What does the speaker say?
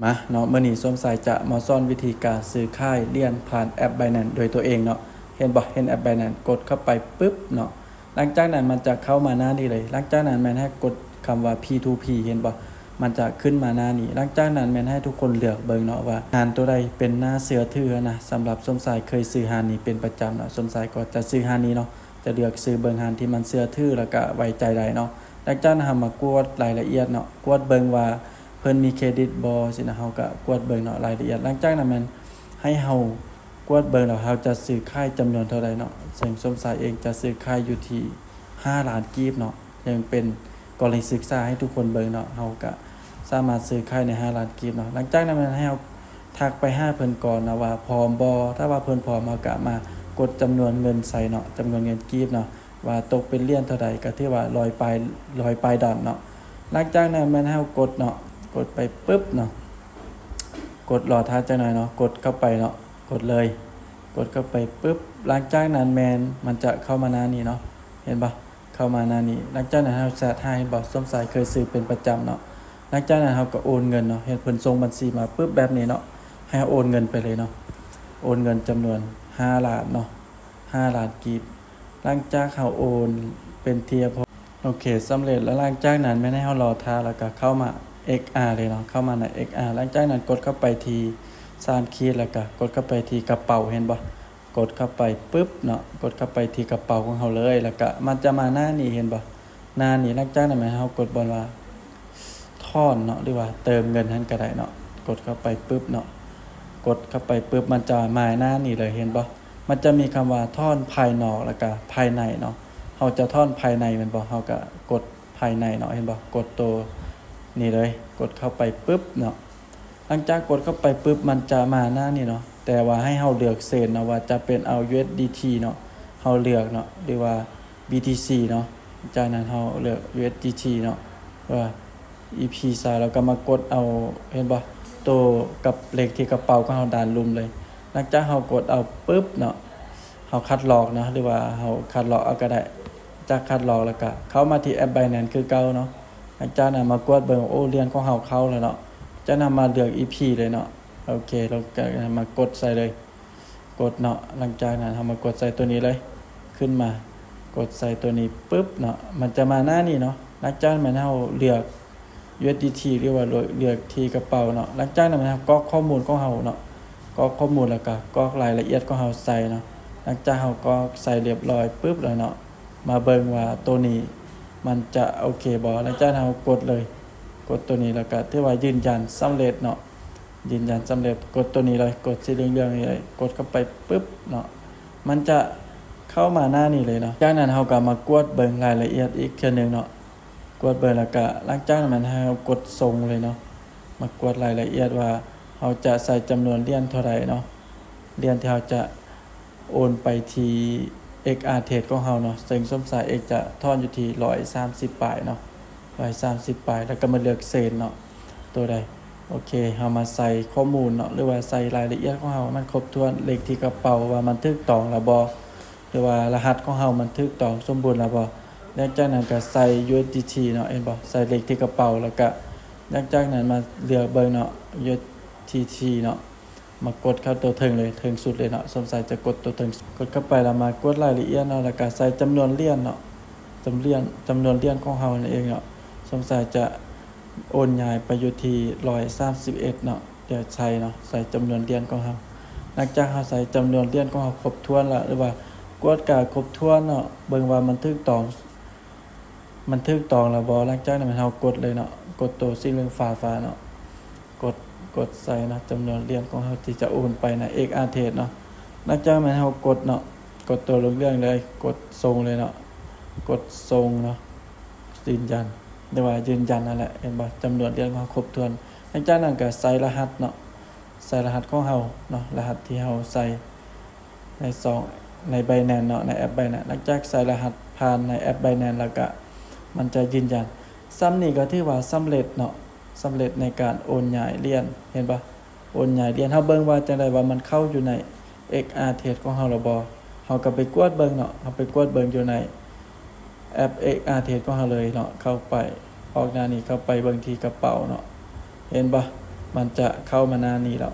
มาเนาะมื้อนี้สมสายจะมาสอนวิธีการซื้อค่ายเหรียญผ่านแอป Binance โดยตัวเองเนาะเห็นบ่เห็นแอป Binance กดเข้าไปปึ๊บเนาะหลังจากนั้นมันจะเข้ามาหน้านี้เลยหลังจากนั้นแม่นให้กดคำว่า P2P เห็นบ่มันจะขึ้นมาหน้านี้หลังจากนั้นแม่นให้ทุกคนเลือกเบิ่งเนาะว่าหานตัวใดเป็นหน้าเสือถือนะสำหรับสมสายเคยซื้อหานนี้เป็นประจำเนาะสมสายก็จะซื้อหานนี้เนาะจะเลือกซื้อเบิ่งหานที่มันเสือถือแล้วก็ไว้ใจได้เนาะหลังจากนั้นเฮามากดรายละเอียดเนาะกดเบิ่งว่าเพิ่นมีเครดิตบ่สินะเฮาก็กดเบิ่งเนาะรายละเอียดหลังจากนั้นมันให้เฮากดเบิ่งแล้วเฮาจะซื้อค่ายจำนวนเท่าใดเนาะซึ่งสมสายเองจะซื้อค่ายอยู่ที่5ล้านกีบเนาะยังเป็นกรณีศึกษาให้ทุกคนเบิ่งเนาะเฮาก็สามารถซื้อค่ายใน5ล้านกีบเนาะหลังจากนั้นมันให้เฮาทักไปหาเพิ่นก่อนนะว่าพร้อมบ่ถ้าว่าเพิ่นพร้อมเฮาก็มากดจำนวนเงินใส่เนาะจำนวนเงินกีบเนาะว่าตกเป็นเหรียญเท่าใดก็ถือว่า100 ปลายดอนเนาะหลังจากนั้นมันให้เฮากดเนาะกดไปปึ๊บเนาะกดรอท่าจังหน่อยเนาะกดเข้าไปเนาะกดเลยกดเข้าไปปึ๊บหลังจากนั้นมันจะเข้ามาหน้านี้เนาะเห็นปะเข้ามาหน้านี้หลังจากนั้นเราแซดให้บอกส้มสายเคยซื้อเป็นประจำเนาะหลังจากนั้นเราก็โอนเงินเนาะเห็นเพิ่นส่งบัญชีมาปึ๊บแบบนี้เนาะให้โอนเงินไปเลยเนาะโอนเงินจำนวน5ล้านเนาะ5ล้านกีบหลังจากเขาโอนเป็นเทียบโอเคสำเร็จแล้วหลังจากนั้นไม่ให้เรารอท่าแล้วก็เข้ามา XR เลยเนาะเข้ามาใน XR หลังจากนั้นกดเข้าไปที่3ขีดแล้วก็กดเข้าไปที่กระเป๋าเห็นบ่กดเข้าไปปึ๊บเนาะกดเข้าไปที่กระเป๋าของเฮาเลยแล้วก็มันจะมาหน้านี้เห็นบ่หน้านี้หลังจากนั้นเฮากดบนว่าถอนเนาะหรือว่าเติมเงินให้ก็ได้เนาะกดเข้าไปปึ๊บเนาะกดเข้าไปปึ๊บมันจะมาหน้านี้เลยเห็นบ่มันจะมีคำว่าถอนภายนอกแล้วก็ภายในเนาะเฮาจะถอนภายในแม่นบ่เฮาก็กดภายในเนาะเห็นบ่กดตัวนี่เลยกดเข้าไปปึ๊บเนาะหลังจากกดเข้าไปปึ๊บมันจะมาหน้านี่เนาะแต่ว่าให้เฮาเลือกเส้นเนาะว่าจะเป็นเอา USDT เนาะเฮาเลือกเนาะหรือว่า BTC เนาะจากนั้นเฮาเลือก USDT เนาะว่า EP3 แล้วก็มากดเอาเห็นบ่ตัวกับเลขที่กระเป๋าของเฮาด้านลุ่มเลยหลังจากเฮากดเอาปึ๊บเนาะเฮาคัดลอกเนาะหรือว่าเฮาคัดลอกเอาก็ได้จากคัดลอกแล้วก็เข้ามาที่แอป Binance คือเก่าเนาะหลังจากนั้นมากดเบิ่งโอ้เหรียญของเฮาเข้าแล้วเนาะจะนำมาเลือก EP เลยเนาะโอเคเราก็มากดใส่เลยกดเนาะหลังจากนั้นเฮามากดใส่ตัวนี้เลยขึ้นมากดใส่ตัวนี้ปึ๊บเนาะมันจะมาหน้านี้เนาะหลังจากนั้นเฮาเลือก USDT หรือว่าเลือกที่กระเป๋าเนาะหลังจากนั้นมันกรอกข้อมูลของเฮาเนาะกรอกข้อมูลแล้วก็กรอกรายละเอียดของเฮาใส่เนาะหลังจากเฮากรอกใส่เรียบร้อยปึ๊บแล้วเนาะมาเบิ่งว่าตัวนี้มันจะโอเคบ่หลังจากนั้นเฮากดเลยกดตัวนี้แล้วก็ถือว่ายืนยันสำเร็จเนาะยืนยันสำเร็จกดตัวนี้เลยกดสีเหลืองๆนี่เลยกดเข้าไปปึ๊บเนาะมันจะเข้ามาหน้านี้เลยเนาะจากนั้นเฮาก็มากดเบิ่งรายละเอียดอีกเทื่อนึงเนาะกดเบิ่งแล้วก็หลังจากนั้นมันให้เฮากดส่งเลยเนาะมากดรายละเอียดว่าเฮาจะใส่จำนวนเหรียญเท่าใดเนาะเหรียญที่เฮาจะโอนไปที่ XR Trade ของเฮาเนาะซึ่งสมสาย X จะทอนอยู่ที่130ปลายเนาะ130ปลายแล้วก็มาเลือกเซนเนาะตัวใดโอเคเฮามาใส่ข้อมูลเนาะหรือว่าใส่รายละเอียดของเฮามันครบถ้วนเลขที่กระเป๋าว่ามันถูกต้องแล้วบ่หรือว่ารหัสของเฮามันถูกต้องสมบูรณ์แล้วบ่หลังจากนั้นก็ใส่ USDT เนาะเห็นบ่ใส่เลขที่กระเป๋าแล้วก็หลังจากนั้นมาเลือกเบิ่งเนาะ USDT เนาะมากดเข้าตัวถึงเลยถึงสุดเลยเนาะสงสัยจะกดตัวถึงกดเข้าไปแล้วมากดรายละเอียดเนาะแล้วก็ใส่จำนวนเหรียญเนาะจำนวนเหรียญของเฮานั่นเองเนาะสงสัยจะโอนย้ายไปอยู่ที่131เนาะเดี๋ยวใส่เนาะใส่จำนวนเหรียญของเฮาหลังจากเฮาใส่จำนวนเหรียญของเฮาครบถ้วนแล้วหรือว่ากดกาครบถ้วนเนาะเบิ่งว่ามันถูกต้องแล้วบ่หลังจากนั้นเฮากดเลยเนาะกดตัวสีเหลืองฟ้าเนาะกดใส่นะจำนวนเหรียญของเฮาที่จะโอนไปใน XR Trade เนาะหลังจากนั้นเฮากดเนาะกดตัวเรื่องเลยกดส่งเลยเนาะกดส่งเนาะยืนยันหรือว่ายืนยันนั่นแหละเห็นบ่จำนวนเหรียญของเฮาครบถ้วนหลังจากนั้นก็ใส่รหัสเนาะใส่รหัสของเฮาเนาะรหัสที่เฮาใส่ใน Binance เนาะในแอป Binance หลังจากใส่รหัสผ่านในแอป Binance แล้วก็มันจะยืนยันซ้ำนี่ก็ถือว่าสำเร็จเนาะสำเร็จในการโอนย้ายเหรียญเห็นปะโอนย้ายเหรียญเฮาเบิ่งว่าจังได๋ว่ามันเข้าอยู่ใน XR Trade ของเฮาหรือบ่เฮาก็ไปกดเบิ่งเนาะเฮาไปกดเบิ่งอยู่ในแอป XR Trade ของเฮาเลยเนาะเข้าไปออกหน้านี้เข้าไปเบิ่งที่กระเป๋าเนาะเห็นปะ มันจะเข้ามาหน้านี้แล้ว